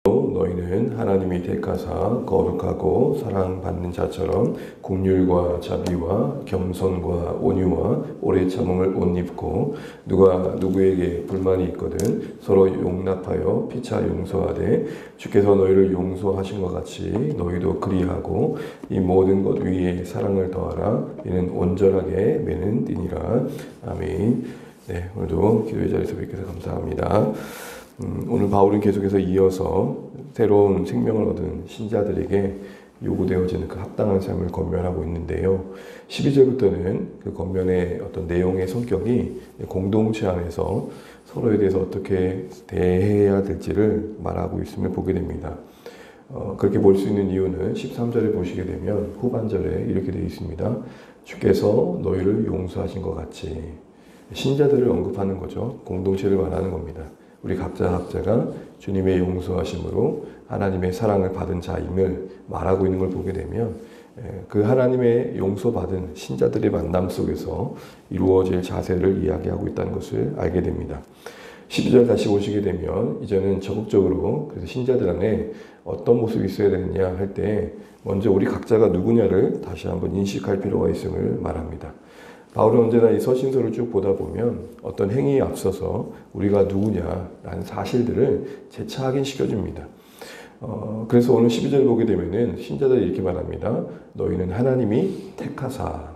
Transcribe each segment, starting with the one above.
너희는 하나님이 택하사 거룩하고 사랑받는 자처럼 긍휼과 자비와 겸손과 온유와 오래 참음을 옷 입고 누가 누구에게 불만이 있거든 서로 용납하여 피차 용서하되 주께서 너희를 용서하신 것 같이 너희도 그리하고 이 모든 것 위에 사랑을 더하라. 이는 온전하게 매는 띠니라. 아멘. 네, 오늘도 기도의 자리에서 뵙게 돼서 감사합니다. 오늘 바울은 계속해서 이어서 새로운 생명을 얻은 신자들에게 요구되어지는 그 합당한 삶을 권면하고 있는데요. 12절부터는 그 권면의 어떤 내용의 성격이 공동체 안에서 서로에 대해서 어떻게 대해야 될지를 말하고 있음을 보게 됩니다. 그렇게 볼 수 있는 이유는 13절에 보시게 되면 후반절에 이렇게 되어 있습니다. 주께서 너희를 용서하신 것 같이. 신자들을 언급하는 거죠. 공동체를 말하는 겁니다. 우리 각자가 주님의 용서하심으로 하나님의 사랑을 받은 자임을 말하고 있는 걸 보게 되면 그 하나님의 용서받은 신자들의 만남 속에서 이루어질 자세를 이야기하고 있다는 것을 알게 됩니다. 12절 다시 보시게 되면 이제는 적극적으로 그래서 신자들 안에 어떤 모습이 있어야 되느냐 할 때 먼저 우리 각자가 누구냐를 다시 한번 인식할 필요가 있음을 말합니다. 바울은 언제나 이 서신서를 쭉 보다 보면 어떤 행위에 앞서서 우리가 누구냐라는 사실들을 재차 확인시켜줍니다. 그래서 오늘 12절 보게 되면은 신자들이 이렇게 말합니다. 너희는 하나님이 택하사.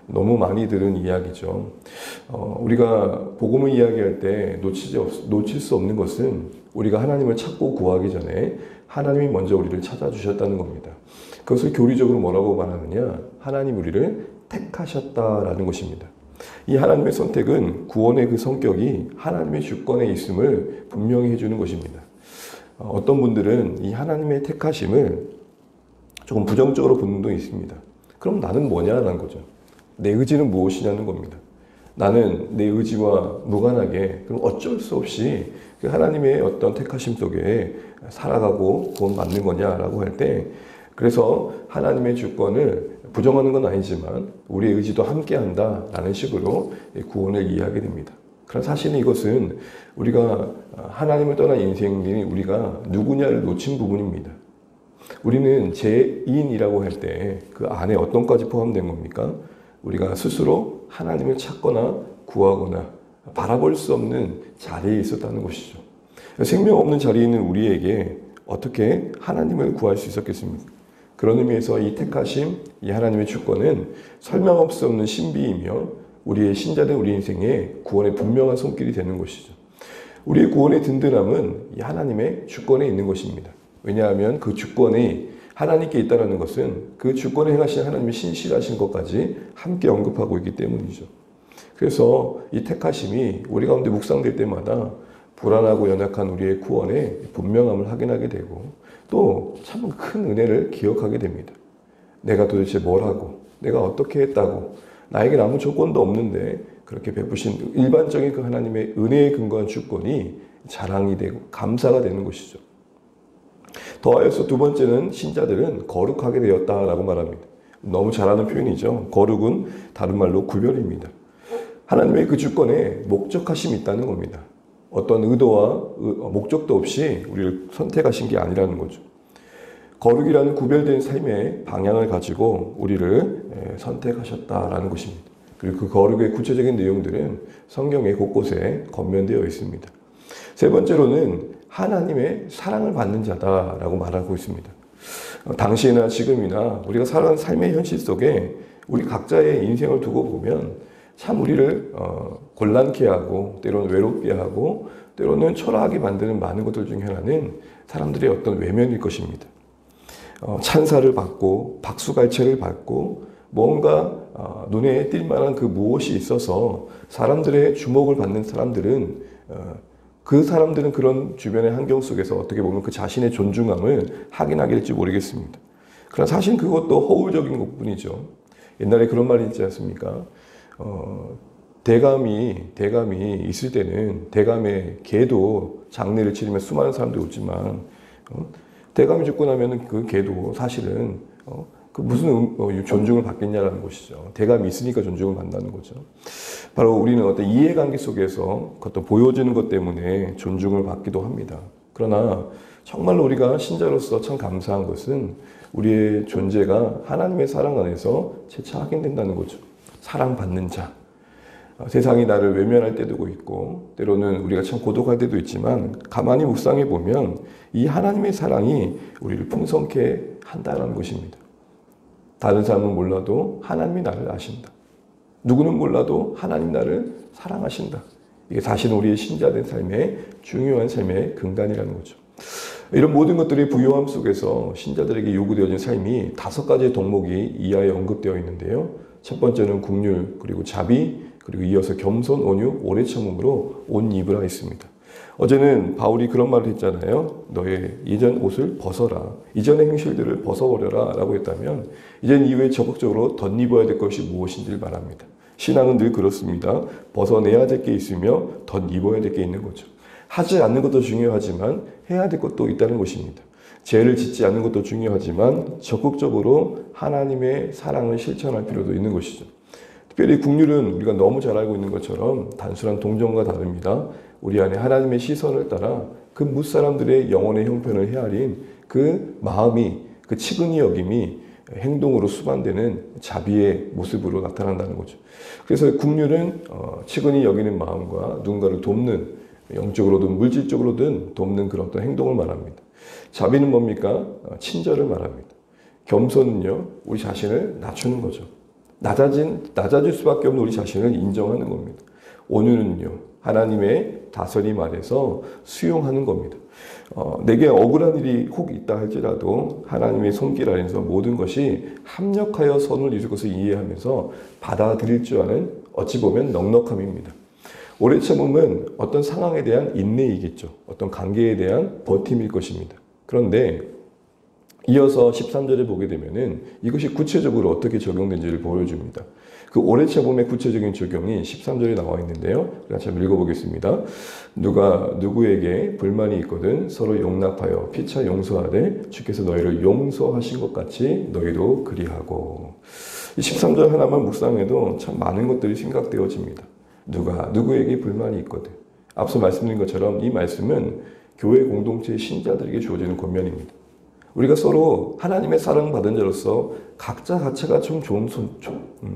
너무 많이 들은 이야기죠. 우리가 복음을 이야기할 때 놓칠 수 없는 것은 우리가 하나님을 찾고 구하기 전에 하나님이 먼저 우리를 찾아주셨다는 겁니다. 그것을 교리적으로 뭐라고 말하느냐? 하나님 우리를 택하셨다라는 것입니다. 이 하나님의 선택은 구원의 그 성격이 하나님의 주권에 있음을 분명히 해주는 것입니다. 어떤 분들은 이 하나님의 택하심을 조금 부정적으로 보는 분도 있습니다. 그럼 나는 뭐냐라는 거죠. 내 의지는 무엇이냐는 겁니다. 나는 내 의지와 무관하게 그럼 어쩔 수 없이 그 하나님의 어떤 택하심 속에 살아가고 구원받는 거냐라고 할 때 그래서 하나님의 주권을 부정하는 건 아니지만 우리의 의지도 함께한다라는 식으로 구원을 이해하게 됩니다. 그러나 사실은 이것은 우리가 하나님을 떠난 인생이 우리가 누구냐를 놓친 부분입니다. 우리는 제2인이라고 할 때 그 안에 어떤 것까지 포함된 겁니까? 우리가 스스로 하나님을 찾거나 구하거나 바라볼 수 없는 자리에 있었다는 것이죠. 생명 없는 자리에 있는 우리에게 어떻게 하나님을 구할 수 있었겠습니까? 그런 의미에서 이 택하심, 이 하나님의 주권은 설명할 수 없는 신비이며 우리의 신자된 우리 인생의 구원의 분명한 손길이 되는 것이죠. 우리의 구원의 든든함은 이 하나님의 주권에 있는 것입니다. 왜냐하면 그 주권이 하나님께 있다는 것은 그 주권에 행하신 하나님의 신실하신 것까지 함께 언급하고 있기 때문이죠. 그래서 이 택하심이 우리 가운데 묵상될 때마다 불안하고 연약한 우리의 구원의 분명함을 확인하게 되고 또 참 큰 은혜를 기억하게 됩니다. 내가 도대체 뭘 하고 내가 어떻게 했다고 나에겐 아무 조건도 없는데 그렇게 베푸신 일반적인 그 하나님의 은혜에 근거한 주권이 자랑이 되고 감사가 되는 것이죠. 더하여서 두 번째는 신자들은 거룩하게 되었다라고 말합니다. 너무 잘하는 표현이죠. 거룩은 다른 말로 구별입니다. 하나님의 그 주권에 목적하심이 있다는 겁니다. 어떤 의도와 목적도 없이 우리를 선택하신 게 아니라는 거죠. 거룩이라는 구별된 삶의 방향을 가지고 우리를 선택하셨다라는 것입니다. 그리고 그 거룩의 구체적인 내용들은 성경의 곳곳에 건면되어 있습니다. 세 번째로는 하나님의 사랑을 받는 자다라고 말하고 있습니다. 당시나 지금이나 우리가 살아가는 삶의 현실 속에 우리 각자의 인생을 두고 보면 참 우리를 곤란케 하고 때로는 외롭게 하고 때로는 초라하게 만드는 많은 것들 중에 하나는 사람들의 어떤 외면일 것입니다. 찬사를 받고 박수갈채를 받고 뭔가 눈에 띌 만한 그 무엇이 있어서 사람들의 주목을 받는 사람들은 그 사람들은 그런 주변의 환경 속에서 어떻게 보면 그 자신의 존중함을 확인하게 될지 모르겠습니다. 그러나 사실 그것도 허울적인 것뿐이죠. 옛날에 그런 말이 있지 않습니까? 대감이 있을 때는 대감의 개도 장례를 치르면 수많은 사람들이 웃지만 대감이 죽고 나면은 그 개도 사실은 그 무슨 존중을 받겠냐라는 것이죠. 대감이 있으니까 존중을 받는다는 거죠. 바로 우리는 어떤 이해관계 속에서 어떤 보여지는 것 때문에 존중을 받기도 합니다. 그러나 정말로 우리가 신자로서 참 감사한 것은 우리의 존재가 하나님의 사랑 안에서 재차 확인된다는 거죠. 사랑받는 자. 세상이 나를 외면할 때도 있고 때로는 우리가 참 고독할 때도 있지만 가만히 묵상해 보면 이 하나님의 사랑이 우리를 풍성케 한다는 것입니다. 다른 사람은 몰라도 하나님이 나를 아신다. 누구는 몰라도 하나님 나를 사랑하신다. 이게 사실은 우리의 신자된 삶의 중요한 삶의 근간이라는 거죠. 이런 모든 것들의 부요함 속에서 신자들에게 요구되어진 삶이 5가지의 덕목이 이하에 언급되어 있는데요. 첫 번째는 국률, 그리고 자비, 그리고 이어서 겸손, 온유, 오래 참음으로 옷 입으라 했습니다. 어제는 바울이 그런 말을 했잖아요. 너의 이전 옷을 벗어라. 이전의 행실들을 벗어버려라 라고 했다면 이젠 이후에 적극적으로 덧입어야 될 것이 무엇인지를 말합니다. 신앙은 늘 그렇습니다. 벗어내야 될 게 있으며 덧입어야 될 게 있는 거죠. 하지 않는 것도 중요하지만 해야 될 것도 있다는 것입니다. 죄를 짓지 않는 것도 중요하지만 적극적으로 하나님의 사랑을 실천할 필요도 있는 것이죠. 특별히 국률은 우리가 너무 잘 알고 있는 것처럼 단순한 동정과 다릅니다. 우리 안에 하나님의 시선을 따라 그 무사람들의 영혼의 형편을 헤아린 그 마음이, 그 치근히 여김이 행동으로 수반되는 자비의 모습으로 나타난다는 거죠. 그래서 국률은 치근히 여기는 마음과 누군가를 돕는, 영적으로든 물질적으로든 돕는 그런 어떤 행동을 말합니다. 자비는 뭡니까? 친절을 말합니다. 겸손은요, 우리 자신을 낮추는 거죠. 낮아질 수밖에 없는 우리 자신을 인정하는 겁니다. 온유는요, 하나님의 다스림 아래서 수용하는 겁니다. 내게 억울한 일이 혹 있다 할지라도 하나님의 손길 아래서 모든 것이 합력하여 선을 이룰 것을 이해하면서 받아들일 줄 아는 어찌 보면 넉넉함입니다. 오래 참음은 어떤 상황에 대한 인내이겠죠. 어떤 관계에 대한 버팀일 것입니다. 그런데 이어서 13절에 보게 되면은 이것이 구체적으로 어떻게 적용된지를 보여줍니다. 그 오래 참음의 구체적인 적용이 13절에 나와 있는데요. 같이 한번 읽어보겠습니다. 누가 누구에게 불만이 있거든 서로 용납하여 피차 용서하되 주께서 너희를 용서하신 것 같이 너희도 그리하고. 이 13절 하나만 묵상해도 참 많은 것들이 생각되어집니다. 누가 누구에게 불만이 있거든. 앞서 말씀드린 것처럼 이 말씀은 교회 공동체의 신자들에게 주어지는 권면입니다. 우리가 서로 하나님의 사랑받은 자로서 각자 자체가 좀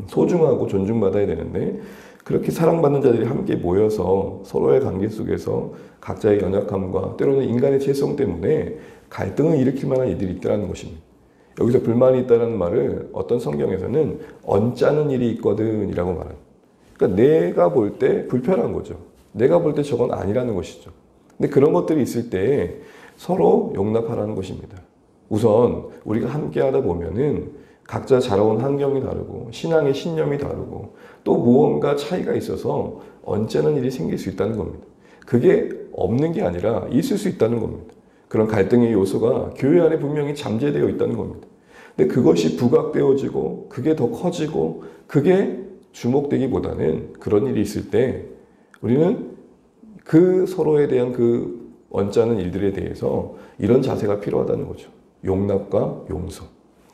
소중하고 존중받아야 되는데 그렇게 사랑받는 자들이 함께 모여서 서로의 관계 속에서 각자의 연약함과 때로는 인간의 죄성 때문에 갈등을 일으킬 만한 일들이 있다는 것입니다. 여기서 불만이 있다는 말을 어떤 성경에서는 언짢은 일이 있거든 이라고 말합니다. 그러니까 내가 볼 때 불편한 거죠. 내가 볼 때 저건 아니라는 것이죠. 근데 그런 것들이 있을 때 서로 용납하라는 것입니다. 우선 우리가 함께 하다 보면은 각자 자라온 환경이 다르고 신앙의 신념이 다르고 또 무언가 차이가 있어서 언짢은 일이 생길 수 있다는 겁니다. 그게 없는 게 아니라 있을 수 있다는 겁니다. 그런 갈등의 요소가 교회 안에 분명히 잠재되어 있다는 겁니다. 근데 그것이 부각되어지고 그게 더 커지고 그게 주목되기보다는 그런 일이 있을 때 우리는 그 서로에 대한 그 언짢은 일들에 대해서 이런 자세가 필요하다는 거죠. 용납과 용서.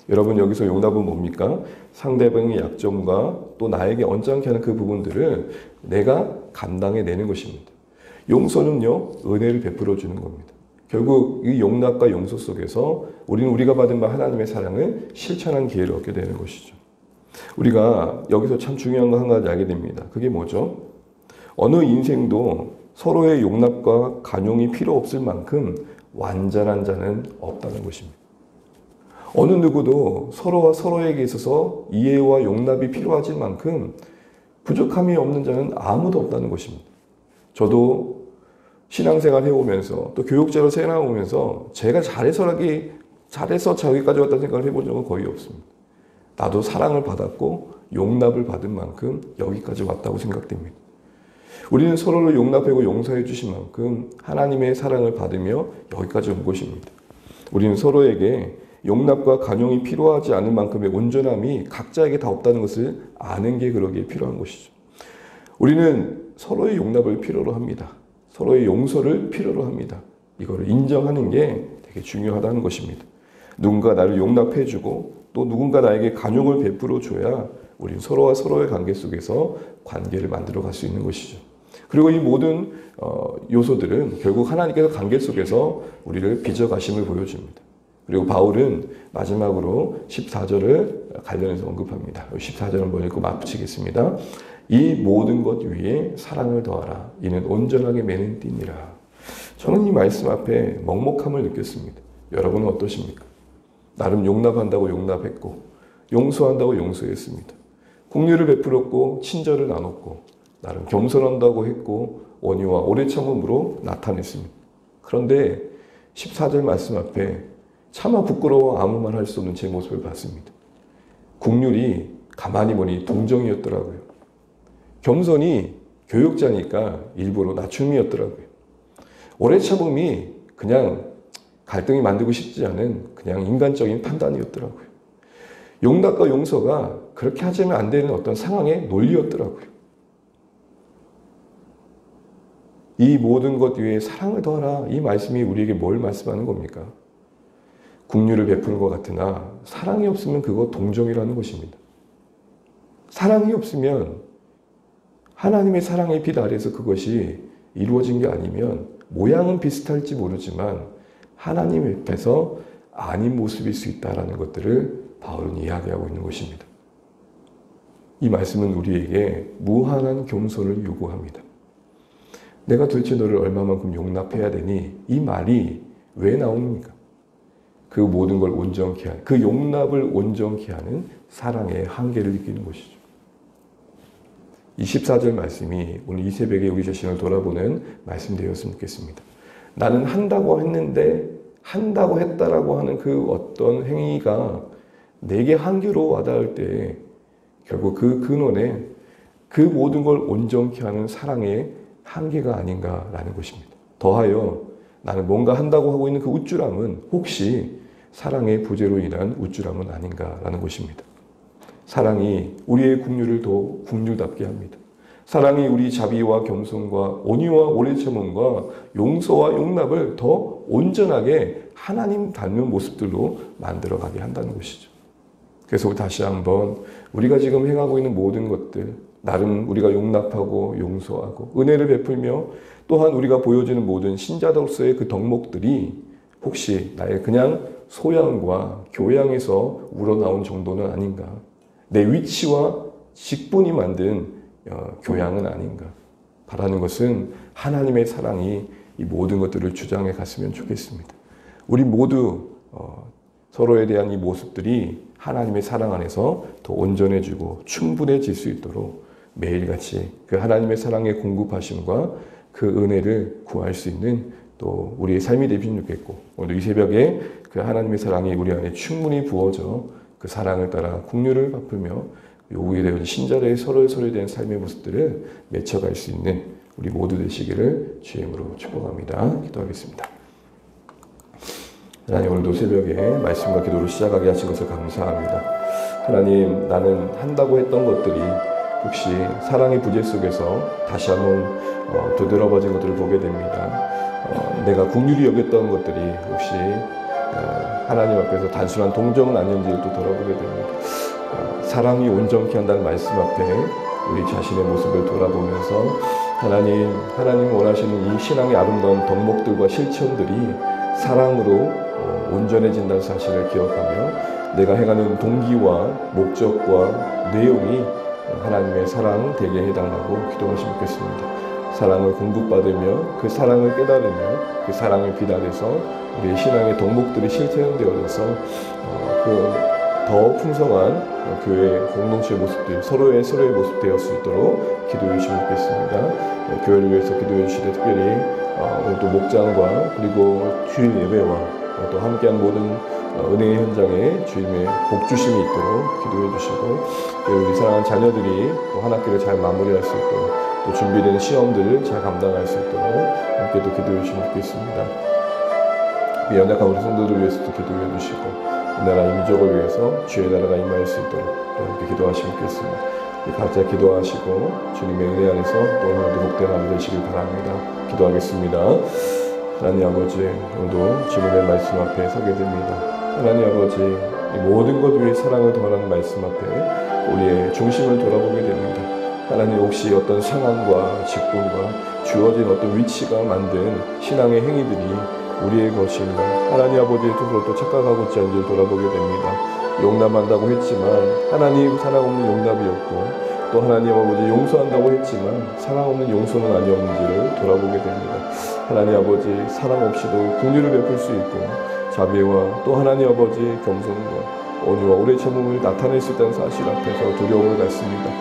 여러분 여기서 용납은 뭡니까? 상대방의 약점과 또 나에게 언짢게 하는 그 부분들을 내가 감당해내는 것입니다. 용서는요, 은혜를 베풀어 주는 겁니다. 결국 이 용납과 용서 속에서 우리는 우리가 받은 바 하나님의 사랑을 실천하는 기회를 얻게 되는 것이죠. 우리가 여기서 참 중요한 거 한 가지 알게 됩니다. 그게 뭐죠? 어느 인생도 서로의 용납과 간용이 필요 없을 만큼 완전한 자는 없다는 것입니다. 어느 누구도 서로와 서로에게 있어서 이해와 용납이 필요하실 만큼 부족함이 없는 자는 아무도 없다는 것입니다. 저도 신앙생활 해오면서 또 교육자로 생활해오면서 제가 잘해서 저기까지 왔다는 생각을 해본 적은 거의 없습니다. 나도 사랑을 받았고 용납을 받은 만큼 여기까지 왔다고 생각됩니다. 우리는 서로를 용납하고 용서해 주신 만큼 하나님의 사랑을 받으며 여기까지 온 것입니다. 우리는 서로에게 용납과 간용이 필요하지 않은 만큼의 온전함이 각자에게 다 없다는 것을 아는 게 그러기에 필요한 것이죠. 우리는 서로의 용납을 필요로 합니다. 서로의 용서를 필요로 합니다. 이거를 인정하는 게 되게 중요하다는 것입니다. 누군가 나를 용납해주고 또 누군가 나에게 간용을 베풀어 줘야 우리는 서로와 서로의 관계 속에서 관계를 만들어 갈 수 있는 것이죠. 그리고 이 모든 요소들은 결국 하나님께서 관계 속에서 우리를 빚어가심을 보여줍니다. 그리고 바울은 마지막으로 14절을 관련해서 언급합니다. 14절을 먼저 읽고 마치겠습니다. 이 모든 것 위에 사랑을 더하라. 이는 온전하게 매는 띠니라. 저는 이 말씀 앞에 먹먹함을 느꼈습니다. 여러분은 어떠십니까? 나름 용납한다고 용납했고 용서한다고 용서했습니다. 긍휼을 베풀었고 친절을 나눴고 나름 겸손한다고 했고 온유와 오래 참음으로 나타냈습니다. 그런데 14절 말씀 앞에 차마 부끄러워 아무 말 할 수 없는 제 모습을 봤습니다. 긍휼이 가만히 보니 동정이었더라고요. 겸손이 교육자니까 일부러 낮춤이었더라고요. 오래 참음이 그냥 갈등이 만들고 싶지 않은 그냥 인간적인 판단이었더라고요. 용납과 용서가 그렇게 하자면 안 되는 어떤 상황의 논리였더라고요. 이 모든 것 위에 사랑을 더하라. 이 말씀이 우리에게 뭘 말씀하는 겁니까? 긍휼을 베푸는 것 같으나 사랑이 없으면 그거 동정이라는 것입니다. 사랑이 없으면 하나님의 사랑의 빛 아래에서 그것이 이루어진 게 아니면 모양은 비슷할지 모르지만 하나님 옆에서 아닌 모습일 수 있다는 것들을 바울은 이야기하고 있는 것입니다. 이 말씀은 우리에게 무한한 겸손을 요구합니다. 내가 도대체 너를 얼마만큼 용납해야 되니? 이 말이 왜 나옵니까? 그 모든 걸 온전케 하는, 그 용납을 온전케 하는 사랑의 한계를 느끼는 것이죠. 24절 말씀이 오늘 이 새벽에 우리 자신을 돌아보는 말씀 되었으면 좋겠습니다. 나는 한다고 했는데 한다고 했다라고 하는 그 어떤 행위가 내게 한계로 와닿을 때 결국 그 근원에 그 모든 걸 온전케 하는 사랑의 한계가 아닌가라는 것입니다. 더하여 나는 뭔가 한다고 하고 있는 그 우쭐함은 혹시 사랑의 부재로 인한 우쭐함은 아닌가라는 것입니다. 사랑이 우리의 긍휼을 더 긍휼답게 합니다. 사랑이 우리 자비와 겸손과 온유와 오래 참음과 용서와 용납을 더 온전하게 하나님 닮은 모습들로 만들어가게 한다는 것이죠. 그래서 다시 한번 우리가 지금 행하고 있는 모든 것들, 나름 우리가 용납하고 용서하고 은혜를 베풀며 또한 우리가 보여주는 모든 신자로서의 그 덕목들이 혹시 나의 그냥 소양과 교양에서 우러나온 정도는 아닌가? 내 위치와 직분이 만든 교양은 아닌가? 바라는 것은 하나님의 사랑이 이 모든 것들을 주장해 갔으면 좋겠습니다. 우리 모두 서로에 대한 이 모습들이 하나님의 사랑 안에서 더 온전해지고 충분해질 수 있도록 매일같이 그 하나님의 사랑의 공급하심과 그 은혜를 구할 수 있는 또 우리의 삶이 되시면 좋겠고, 오늘 이 새벽에 그 하나님의 사랑이 우리 안에 충분히 부어져 그 사랑을 따라 긍휼을 베풀며 요구에 대한 신자들의 서로에 대한 삶의 모습들을 맺혀갈 수 있는 우리 모두 되시기를 주의 이름으로 축복합니다. 기도하겠습니다. 하나님, 오늘도 새벽에 말씀과 기도로 시작하게 하신 것을 감사합니다. 하나님, 나는 한다고 했던 것들이 혹시 사랑의 부재 속에서 다시 한번 되돌아버진 것들을 보게 됩니다. 내가 긍휼히 여겼던 것들이 혹시 하나님 앞에서 단순한 동정은 아닌지를 또 돌아보게 됩니다. 사랑이 온전케 한다는 말씀 앞에 우리 자신의 모습을 돌아보면서 하나님 원하시는 이 신앙의 아름다운 덕목들과 실천들이 사랑으로 온전해진다는 사실을 기억하며 내가 행하는 동기와 목적과 내용이 하나님의 사랑 되게 해달라고 기도하시면 좋겠습니다. 사랑을 공급받으며 그 사랑을 깨달으며 그 사랑을 빛 아래서 우리의 신앙의 덕목들이 실천되어져서 그 더 풍성한 교회 공동체의 모습들, 서로의 모습 되었을 수 있도록 기도해 주시면 좋겠습니다. 교회를 위해서 기도해 주시되 특별히 오늘 또 목장과 그리고 주일 예배와 또 함께한 모든 은혜의 현장에 주님의 복주심이 있도록 기도해 주시고, 우리 사랑하는 자녀들이 또 한 학기를 잘 마무리할 수 있도록 또 준비된 시험들을 잘 감당할 수 있도록 함께 또 기도해 주시면 좋겠습니다. 연약한 우리 성도들을 위해서도 기도해 주시고 이 나라 이 민족을 위해서 주의 나라가 임할 수 있도록 또 함께 기도하시면 좋겠습니다. 각자 기도하시고 주님의 은혜 안에서 또 오늘도 복된 하루 되시길 바랍니다. 기도하겠습니다. 하나님 아버지, 오늘도 주님의 말씀 앞에 서게 됩니다. 하나님 아버지, 이 모든 것 위에 사랑을 더하라는 말씀 앞에 우리의 중심을 돌아보게 됩니다. 하나님 혹시 어떤 상황과 직분과 주어진 어떤 위치가 만든 신앙의 행위들이 우리의 것인가 하나님 아버지의 뜻으로 또 착각하고 있지 않은지 돌아보게 됩니다. 용납한다고 했지만 하나님 사랑 없는 용납이었고 또 하나님 아버지 용서한다고 했지만 사랑 없는 용서는 아니었는지를 돌아보게 됩니다. 하나님 아버지 사랑 없이도 긍휼을 베풀 수 있고 자비와 또 하나님 아버지 겸손과 온유와 오래 참음을 나타낼 수 있다는 사실 앞에서 두려움을 갖습니다.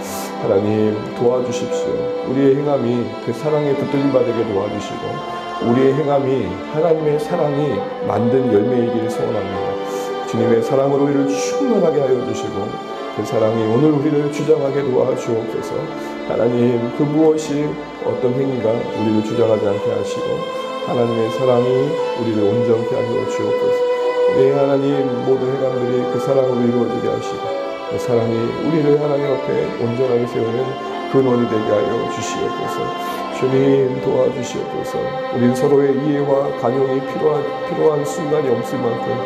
하나님 도와주십시오. 우리의 행함이 그 사랑에 붙들림 받게 도와주시고 우리의 행함이 하나님의 사랑이 만든 열매이기를 소원합니다. 주님의 사랑으로 우리를 충만하게 하여 주시고 그 사랑이 오늘 우리를 주장하게 도와주옵소서. 하나님 그 무엇이 어떤 행위가 우리를 주장하지 않게 하시고 하나님의 사랑이 우리를 온전케 하여 주옵소서. 네 하나님 모든 행함들이 그 사랑으로 이루어지게 하시고 그 사랑이 우리를 하나님 앞에 온전하게 세우는 근원이 되게 하여 주시옵소서. 주님 도와주시옵소서. 우리는 서로의 이해와 간용이 필요한 순간이 없을 만큼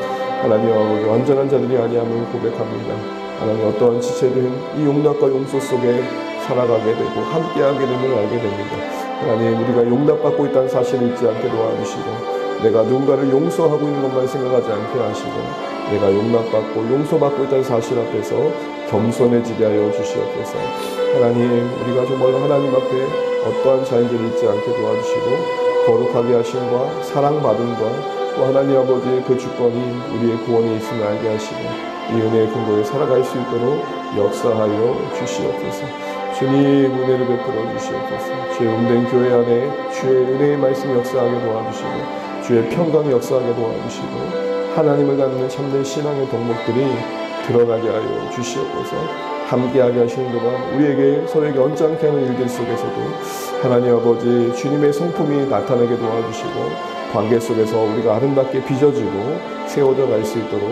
하나님 아버지 완전한 자들이 아니함을 고백합니다. 하나님 어떠한 지체든 이 용납과 용서 속에 살아가게 되고 함께하게 됨을 알게 됩니다. 하나님 우리가 용납받고 있다는 사실을 잊지 않게 도와주시고 내가 누군가를 용서하고 있는 것만 생각하지 않게 하시고 내가 용납받고 용서받고 있다는 사실 앞에서 겸손해지게 하여 주시옵소서. 하나님 우리가 정말로 하나님 앞에 어떠한 자인지를 잊지 않게 도와주시고 거룩하게 하심과 사랑받음과 또 하나님 아버지의 그 주권이 우리의 구원에 있음을 알게 하시고 이 은혜의 근거에 살아갈 수 있도록 역사하여 주시옵소서. 주님 은혜를 베풀어 주시옵소서. 주의 음된 교회 안에 주의 은혜의 말씀 역사하게 도와주시고 주의 평강 역사하게 도와주시고 하나님을 닮는 참된 신앙의 덕목들이 드러나게 하여 주시옵소서. 함께하게 하시는 동안 우리에게 서로에게 언짢게 하는 일들 속에서도 하나님 아버지 주님의 성품이 나타나게 도와주시고 관계 속에서 우리가 아름답게 빚어지고 세워져 갈 수 있도록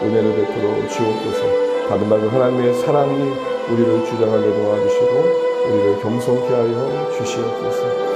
은혜를 베풀어 주옵소서. 다른 말로 하나님의 사랑이 우리를 주장하게 도와주시고 우리를 겸손케 하여 주시옵소서.